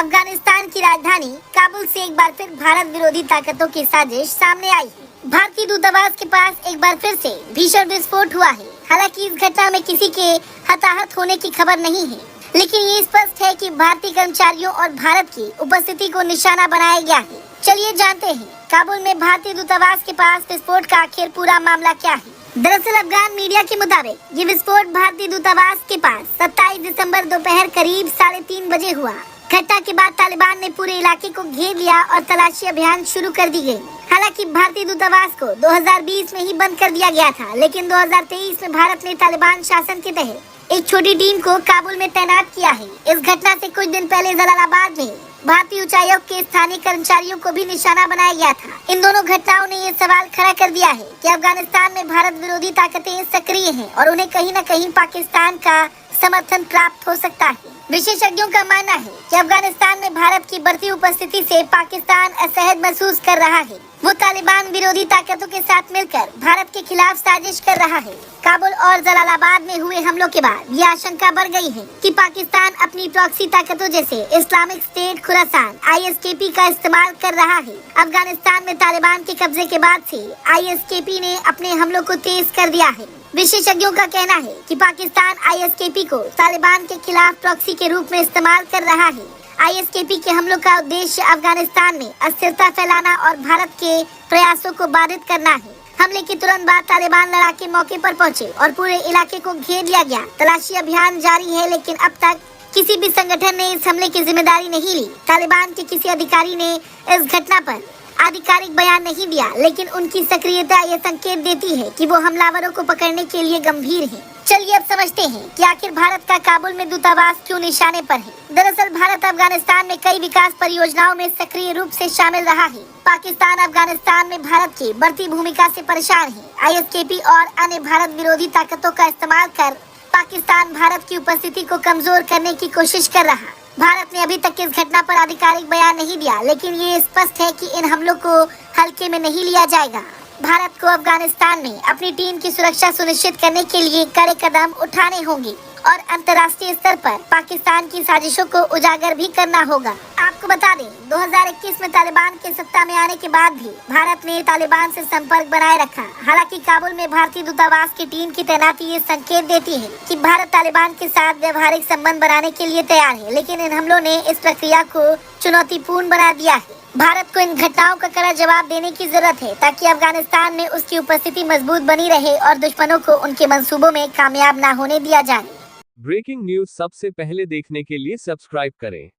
अफगानिस्तान की राजधानी काबुल से एक बार फिर भारत विरोधी ताकतों की साजिश सामने आई है। भारतीय दूतावास के पास एक बार फिर से भीषण विस्फोट हुआ है। हालांकि इस घटना में किसी के हताहत होने की खबर नहीं है, लेकिन ये स्पष्ट है कि भारतीय कर्मचारियों और भारत की उपस्थिति को निशाना बनाया गया है। चलिए जानते हैं काबुल में भारतीय दूतावास के पास विस्फोट का आखिर पूरा मामला क्या है। दरअसल अफगान मीडिया के मुताबिक ये विस्फोट भारतीय दूतावास के पास 27 दिसंबर दोपहर करीब 3:30 बजे हुआ। घटना के बाद तालिबान ने पूरे इलाके को घेर लिया और तलाशी अभियान शुरू कर दी गई। हालांकि भारतीय दूतावास को 2020 में ही बंद कर दिया गया था, लेकिन 2023 में भारत ने तालिबान शासन के तहत एक छोटी टीम को काबुल में तैनात किया है। इस घटना से कुछ दिन पहले जलालाबाद में भारतीय उच्चायोग के स्थानीय कर्मचारियों को भी निशाना बनाया गया था। इन दोनों घटनाओं ने ये सवाल खड़ा कर दिया है कि अफगानिस्तान में भारत विरोधी ताकतें सक्रिय हैं और उन्हें कहीं न कहीं पाकिस्तान का समर्थन प्राप्त हो सकता है। विशेषज्ञों का मानना है कि अफगानिस्तान में भारत की बढ़ती उपस्थिति से पाकिस्तान असहज महसूस कर रहा है। वो तालिबान विरोधी ताकतों के साथ मिलकर भारत के खिलाफ साजिश कर रहा है। काबुल और जलालाबाद में हुए हमलों के बाद ये आशंका बढ़ गई है कि पाकिस्तान अपनी प्रॉक्सी ताकतों जैसे इस्लामिक स्टेट खुरासान ISKP का इस्तेमाल कर रहा है। अफगानिस्तान में तालिबान के कब्जे के बाद से ISKP ने अपने हमलों को तेज कर दिया है। विशेषज्ञों का कहना है कि पाकिस्तान ISKP को तालिबान के खिलाफ प्रॉक्सी के रूप में इस्तेमाल कर रहा है। ISKP के हमलों का उद्देश्य अफगानिस्तान में अस्थिरता फैलाना और भारत के प्रयासों को बाधित करना है। हमले के तुरंत बाद तालिबान लड़ाके मौके पर पहुंचे और पूरे इलाके को घेर लिया गया। तलाशी अभियान जारी है, लेकिन अब तक किसी भी संगठन ने इस हमले की जिम्मेदारी नहीं ली। तालिबान के किसी अधिकारी ने इस घटना पर आधिकारिक बयान नहीं दिया, लेकिन उनकी सक्रियता ये संकेत देती है कि वो हमलावरों को पकड़ने के लिए गंभीर हैं। चलिए अब समझते हैं कि आखिर भारत का काबुल में दूतावास क्यों निशाने पर है। दरअसल भारत अफगानिस्तान में कई विकास परियोजनाओं में सक्रिय रूप से शामिल रहा है। पाकिस्तान अफगानिस्तान में भारत की बढ़ती भूमिका से परेशान है। ISKP और अन्य भारत विरोधी ताकतों का इस्तेमाल कर पाकिस्तान भारत की उपस्थिति को कमजोर करने की कोशिश कर रहा। भारत ने अभी तक इस घटना पर आधिकारिक बयान नहीं दिया, लेकिन ये स्पष्ट है कि इन हमलों को हल्के में नहीं लिया जाएगा। भारत को अफगानिस्तान में अपनी टीम की सुरक्षा सुनिश्चित करने के लिए कड़े कदम उठाने होंगे और अंतर्राष्ट्रीय स्तर पर पाकिस्तान की साजिशों को उजागर भी करना होगा। आपको बता दें, 2021 में तालिबान के सत्ता में आने के बाद भी भारत ने तालिबान से संपर्क बनाए रखा। हालांकि काबुल में भारतीय दूतावास की टीम की तैनाती ये संकेत देती है कि भारत तालिबान के साथ व्यवहारिक संबंध बनाने के लिए तैयार है, लेकिन इन हमलों ने इस प्रक्रिया को चुनौतीपूर्ण बना दिया है। भारत को इन घटनाओं का कड़ा जवाब देने की जरूरत है, ताकि अफगानिस्तान में उसकी उपस्थिति मजबूत बनी रहे और दुश्मनों को उनके मंसूबों में कामयाब न होने दिया जाए। ब्रेकिंग न्यूज सबसे पहले देखने के लिए सब्सक्राइब करें।